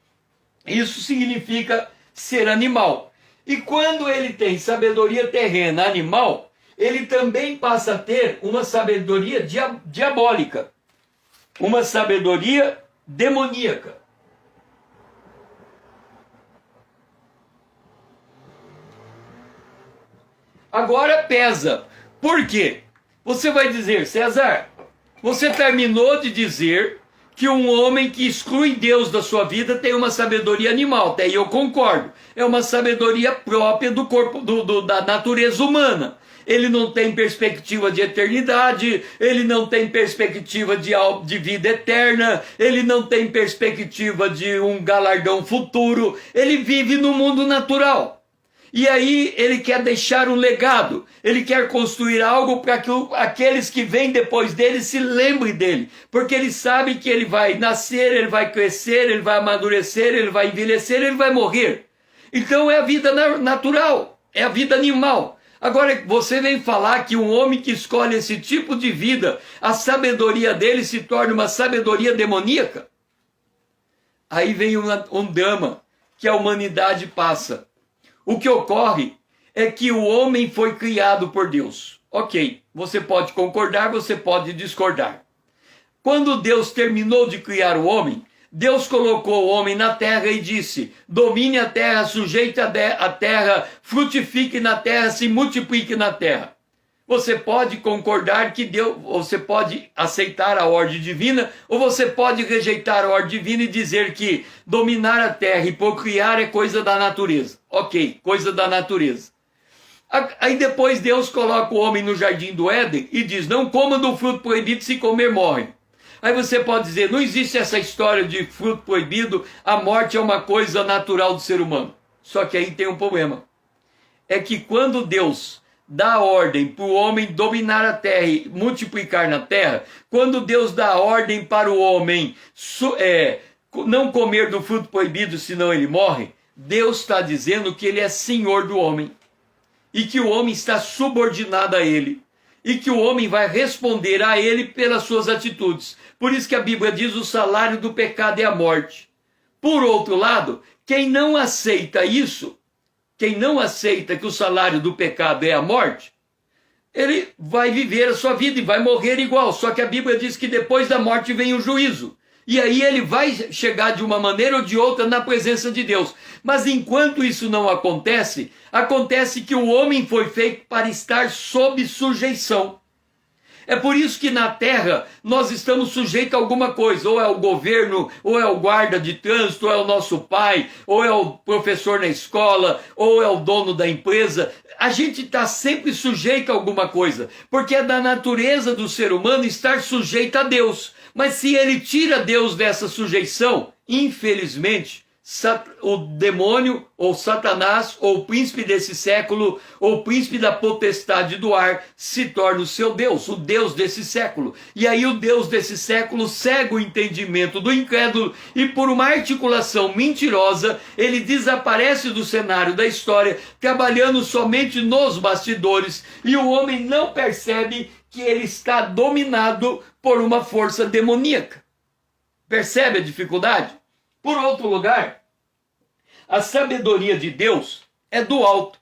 Isso significa ser animal. E quando ele tem sabedoria terrena animal, ele também passa a ter uma sabedoria diabólica, uma sabedoria demoníaca. Agora pesa. Por quê? Você vai dizer: César, você terminou de dizer que um homem que exclui Deus da sua vida tem uma sabedoria animal. Até aí eu concordo. É uma sabedoria própria do corpo, da natureza humana. Ele não tem perspectiva de eternidade, ele não tem perspectiva de vida eterna, ele não tem perspectiva de um galardão futuro. Ele vive no mundo natural. E aí ele quer deixar um legado, ele quer construir algo para que aqueles que vêm depois dele se lembrem dele. Porque ele sabe que ele vai nascer, ele vai crescer, ele vai amadurecer, ele vai envelhecer, ele vai morrer. Então é a vida natural, é a vida animal. Agora você vem falar que um homem que escolhe esse tipo de vida, a sabedoria dele se torna uma sabedoria demoníaca? Aí vem um drama que a humanidade passa. O que ocorre é que o homem foi criado por Deus. Ok, você pode concordar, você pode discordar. Quando Deus terminou de criar o homem, Deus colocou o homem na terra e disse: domine a terra, sujeite a terra, frutifique na terra, se multiplique na terra. Você pode concordar que Deus, você pode aceitar a ordem divina, ou você pode rejeitar a ordem divina e dizer que dominar a terra e procriar é coisa da natureza. Ok, coisa da natureza. Aí depois Deus coloca o homem no jardim do Éden e diz: não coma do fruto proibido, se comer morre. Aí você pode dizer: não existe essa história de fruto proibido, a morte é uma coisa natural do ser humano. Só que aí tem um problema. É que quando Deus dá ordem para o homem dominar a terra e multiplicar na terra, quando Deus dá ordem para o homem não comer do fruto proibido, senão ele morre, Deus está dizendo que ele é senhor do homem, e que o homem está subordinado a ele, e que o homem vai responder a ele pelas suas atitudes. Por isso que a Bíblia diz: o salário do pecado é a morte. Por outro lado, quem não aceita isso, quem não aceita que o salário do pecado é a morte, ele vai viver a sua vida e vai morrer igual. Só que a Bíblia diz que depois da morte vem o juízo. E aí ele vai chegar de uma maneira ou de outra na presença de Deus. Mas enquanto isso não acontece, acontece que o homem foi feito para estar sob sujeição. É por isso que na terra nós estamos sujeitos a alguma coisa, ou é o governo, ou é o guarda de trânsito, ou é o nosso pai, ou é o professor na escola, ou é o dono da empresa. A gente está sempre sujeito a alguma coisa, porque é da natureza do ser humano estar sujeito a Deus. Mas se ele tira Deus dessa sujeição, infelizmente, o demônio, ou Satanás, ou o príncipe desse século, ou o príncipe da potestade do ar, se torna o seu Deus, o Deus desse século. E aí o Deus desse século cega o entendimento do incrédulo e por uma articulação mentirosa, ele desaparece do cenário da história, trabalhando somente nos bastidores, e o homem não percebe que ele está dominado por uma força demoníaca. Percebe a dificuldade? Por outro lugar, a sabedoria de Deus é do alto.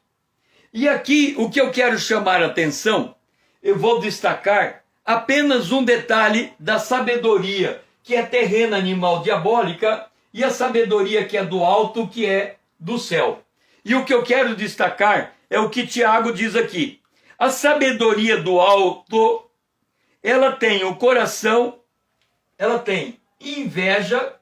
E aqui o que eu quero chamar a atenção, eu vou destacar apenas um detalhe da sabedoria que é terrena, animal, diabólica, e a sabedoria que é do alto, que é do céu. E o que eu quero destacar é o que Tiago diz aqui. A sabedoria do alto, ela tem o coração, ela tem inveja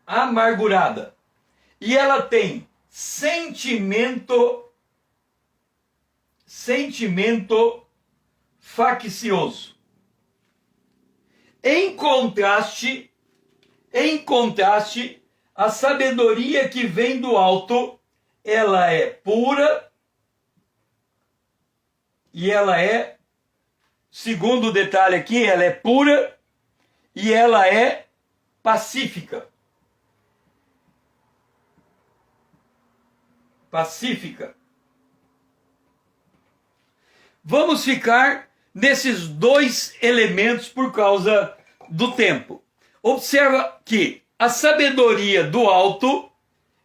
amargurada. E ela tem sentimento faccioso. Em contraste, a sabedoria que vem do alto, ela é pura e ela é, segundo detalhe aqui, ela é pura e ela é pacífica. Vamos ficar nesses dois elementos por causa do tempo. Observa que a sabedoria do alto,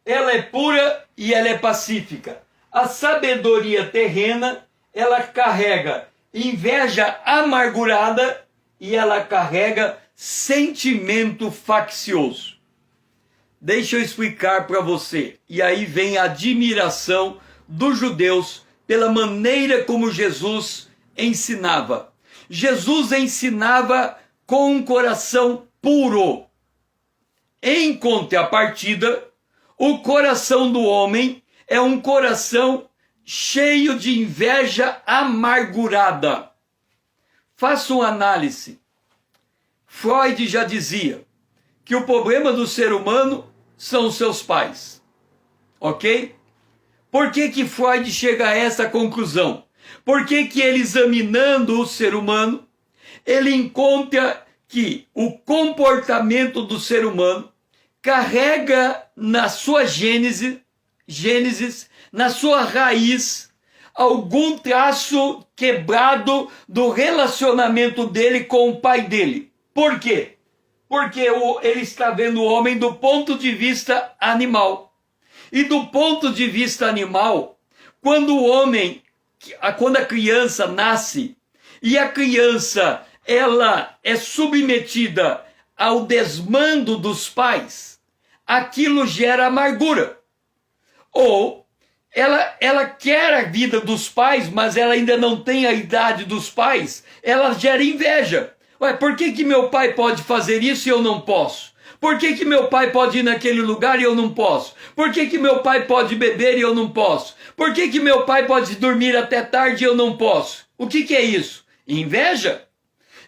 ela é pura e ela é pacífica. A sabedoria terrena, ela carrega inveja amargurada e ela carrega sentimento faccioso. Deixa eu explicar para você. E aí vem a admiração dos judeus pela maneira como Jesus ensinava. Jesus ensinava com um coração puro. Em contrapartida, o coração do homem é um coração cheio de inveja amargurada. Faça uma análise. Freud já dizia que o problema do ser humano são os seus pais. Ok? Por que Freud chega a essa conclusão? Porque ele, examinando o ser humano, ele encontra que o comportamento do ser humano carrega na sua gênese, na sua raiz, algum traço quebrado do relacionamento dele com o pai dele. Por quê? Porque ele está vendo o homem do ponto de vista animal. E do ponto de vista animal, quando a criança nasce e a criança ela é submetida ao desmando dos pais, aquilo gera amargura. Ou ela quer a vida dos pais, mas ela ainda não tem a idade dos pais, ela gera inveja. Ué, por que meu pai pode fazer isso e eu não posso? Por que meu pai pode ir naquele lugar e eu não posso? Por que meu pai pode beber e eu não posso? Por que meu pai pode dormir até tarde e eu não posso? O que é isso? Inveja.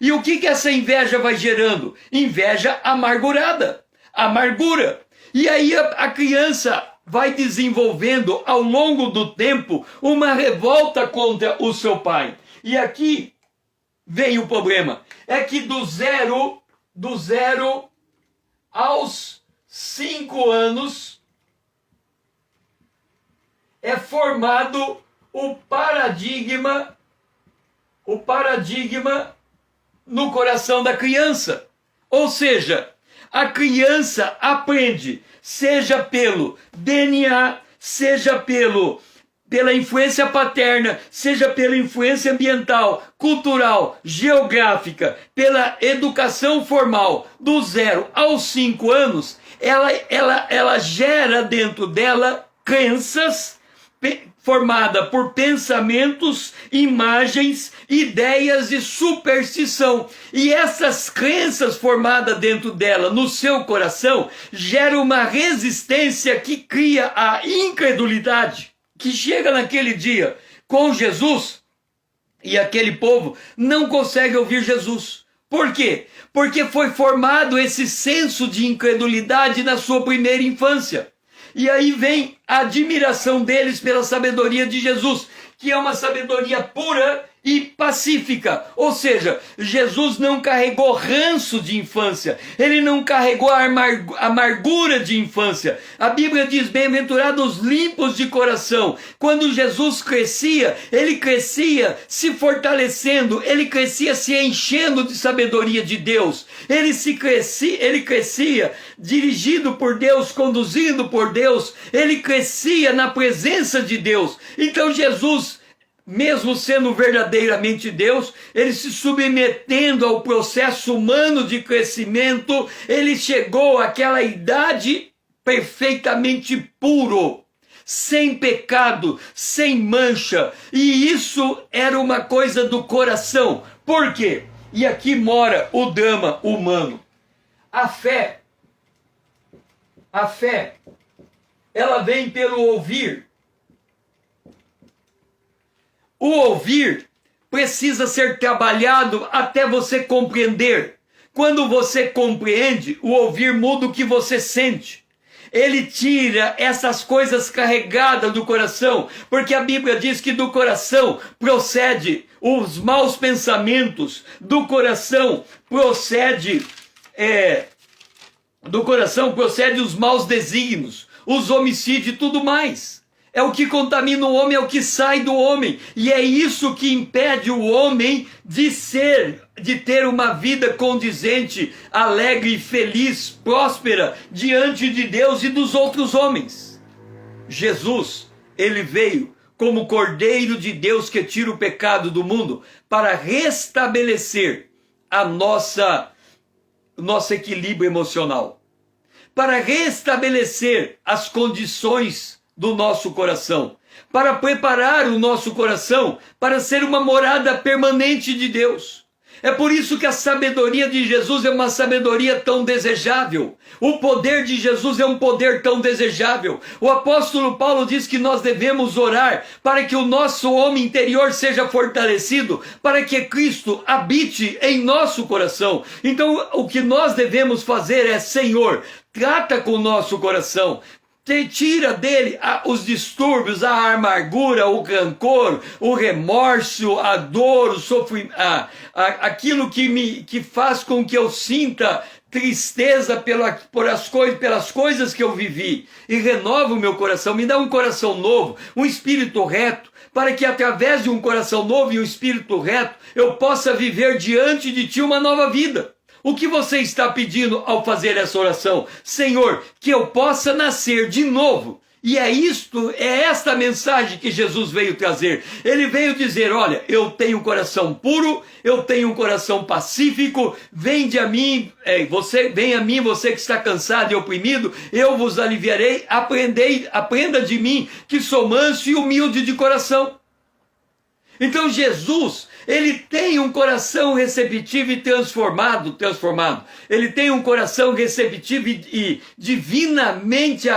E o que essa inveja vai gerando? Inveja amargurada. Amargura. E aí a criança vai desenvolvendo ao longo do tempo uma revolta contra o seu pai. E aqui vem o problema. É que do zero aos 5 anos é formado o paradigma no coração da criança. Ou seja, a criança aprende, seja pelo DNA, seja pela influência paterna, seja pela influência ambiental, cultural, geográfica, pela educação formal, do 0 aos 5 anos, ela gera dentro dela crenças formada por pensamentos, imagens, ideias e superstição. E essas crenças formadas dentro dela, no seu coração, geram uma resistência que cria a incredulidade, que chega naquele dia com Jesus e aquele povo não consegue ouvir Jesus. Por quê? Porque foi formado esse senso de incredulidade na sua primeira infância. E aí vem a admiração deles pela sabedoria de Jesus, que é uma sabedoria pura e pacífica. Ou seja, Jesus não carregou ranço de infância, ele não carregou a amargura de infância. A Bíblia diz: bem-aventurados limpos de coração. Quando Jesus crescia, ele crescia se fortalecendo, ele crescia se enchendo de sabedoria de Deus. Ele crescia dirigido por Deus, conduzido por Deus, ele crescia na presença de Deus. Então Jesus, mesmo sendo verdadeiramente Deus, ele se submetendo ao processo humano de crescimento, ele chegou àquela idade perfeitamente puro, sem pecado, sem mancha. E isso era uma coisa do coração. Por quê? E aqui mora o drama humano. A fé, ela vem pelo ouvir. O ouvir precisa ser trabalhado até você compreender. Quando você compreende, o ouvir muda o que você sente. Ele tira essas coisas carregadas do coração, porque a Bíblia diz que do coração procede os maus pensamentos, do coração procede os maus desígnios, os homicídios e tudo mais. É o que contamina o homem, é o que sai do homem. E é isso que impede o homem de ter uma vida condizente, alegre, feliz, próspera, diante de Deus e dos outros homens. Jesus, ele veio como Cordeiro de Deus que tira o pecado do mundo para restabelecer nosso equilíbrio emocional, para restabelecer as condições do nosso coração, para preparar o nosso coração para ser uma morada permanente de Deus. É por isso que a sabedoria de Jesus é uma sabedoria tão desejável. O poder de Jesus é um poder tão desejável. O apóstolo Paulo diz que nós devemos orar para que o nosso homem interior seja fortalecido, para que Cristo habite em nosso coração. Então, o que nós devemos fazer é: Senhor, trata com o nosso coração. Tira dele os distúrbios, a amargura, o rancor, o remorso, a dor, o sofrimento, aquilo que faz com que eu sinta tristeza pelas coisas que eu vivi, e renova o meu coração, me dá um coração novo, um espírito reto, para que através de um coração novo e um espírito reto, eu possa viver diante de ti uma nova vida. O que você está pedindo ao fazer essa oração? Senhor, que eu possa nascer de novo. E é esta mensagem que Jesus veio trazer. Ele veio dizer: olha, eu tenho um coração puro, eu tenho um coração pacífico, vem a mim, você que está cansado e oprimido, eu vos aliviarei, aprenda de mim, que sou manso e humilde de coração. Então Jesus, ele tem um coração receptivo e transformado. Ele tem um coração receptivo e divinamente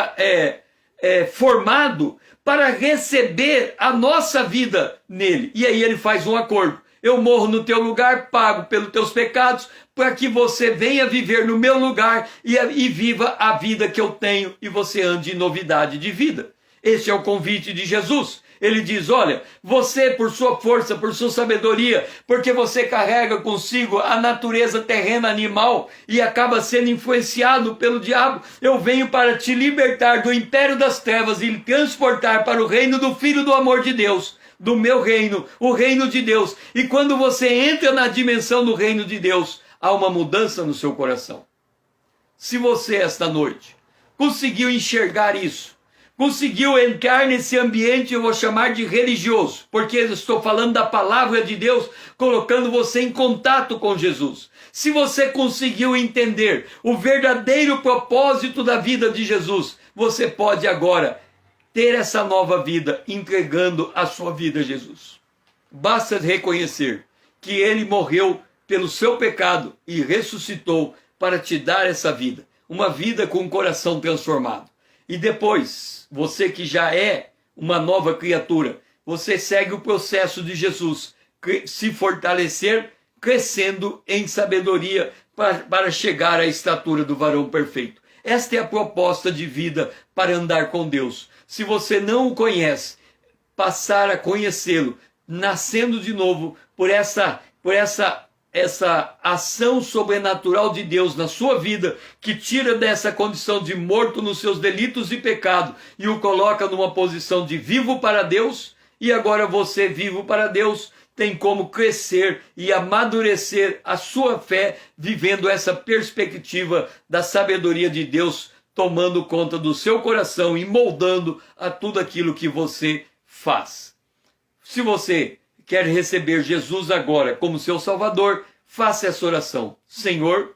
formado para receber a nossa vida nele. E aí ele faz um acordo: eu morro no teu lugar, pago pelos teus pecados, para que você venha viver no meu lugar e viva a vida que eu tenho, e você ande em novidade de vida. Esse é o convite de Jesus. Ele diz: olha, você, por sua força, por sua sabedoria, porque você carrega consigo a natureza terrena animal e acaba sendo influenciado pelo diabo, eu venho para te libertar do império das trevas e transportar para o reino do Filho do amor de Deus, do meu reino, o reino de Deus. E quando você entra na dimensão do reino de Deus, há uma mudança no seu coração. Se você, esta noite, conseguiu enxergar isso, conseguiu entrar nesse ambiente, eu vou chamar de religioso, porque eu estou falando da palavra de Deus, colocando você em contato com Jesus. Se você conseguiu entender o verdadeiro propósito da vida de Jesus, você pode agora ter essa nova vida, entregando a sua vida a Jesus. Basta reconhecer que ele morreu pelo seu pecado e ressuscitou para te dar essa vida, uma vida com o coração transformado. E depois, você que já é uma nova criatura, você segue o processo de Jesus, se fortalecer, crescendo em sabedoria para chegar à estatura do varão perfeito. Esta é a proposta de vida para andar com Deus. Se você não o conhece, passar a conhecê-lo, nascendo de novo por essa ação sobrenatural de Deus na sua vida, que tira dessa condição de morto nos seus delitos e pecado e o coloca numa posição de vivo para Deus, e agora você, vivo para Deus, tem como crescer e amadurecer a sua fé, vivendo essa perspectiva da sabedoria de Deus, tomando conta do seu coração e moldando a tudo aquilo que você faz. Se você quer receber Jesus agora como seu Salvador, faça essa oração. Senhor,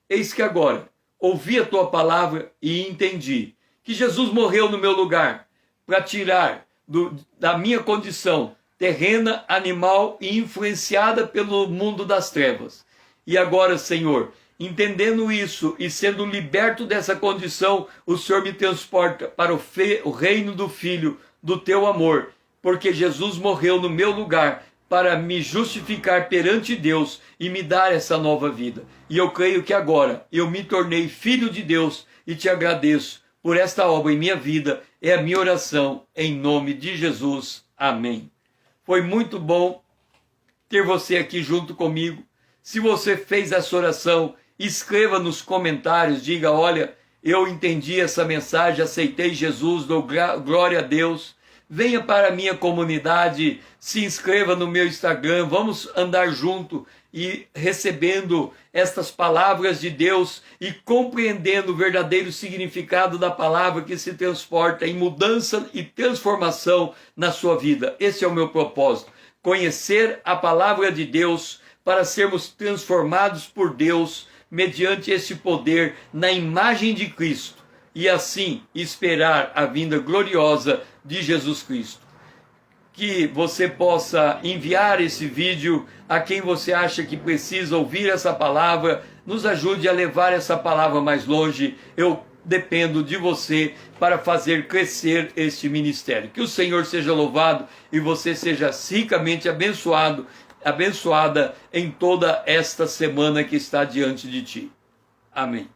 eis que agora ouvi a tua palavra e entendi que Jesus morreu no meu lugar para tirar da minha condição terrena, animal e influenciada pelo mundo das trevas. E agora, Senhor, entendendo isso e sendo liberto dessa condição, o Senhor me transporta para o reino do Filho, do teu amor, porque Jesus morreu no meu lugar para me justificar perante Deus e me dar essa nova vida. E eu creio que agora eu me tornei filho de Deus e te agradeço por esta obra em minha vida. É a minha oração em nome de Jesus. Amém. Foi muito bom ter você aqui junto comigo. Se você fez essa oração, escreva nos comentários, diga, olha, eu entendi essa mensagem, aceitei Jesus, dou glória a Deus. Venha para a minha comunidade, se inscreva no meu Instagram, vamos andar junto e recebendo estas palavras de Deus e compreendendo o verdadeiro significado da palavra que se transporta em mudança e transformação na sua vida. Esse é o meu propósito, conhecer a palavra de Deus para sermos transformados por Deus mediante esse poder na imagem de Cristo e assim esperar a vinda gloriosa de Jesus Cristo. Que você possa enviar esse vídeo a quem você acha que precisa ouvir essa palavra, nos ajude a levar essa palavra mais longe. Eu dependo de você para fazer crescer este ministério. Que o Senhor seja louvado e você seja ricamente abençoada em toda esta semana que está diante de ti. Amém.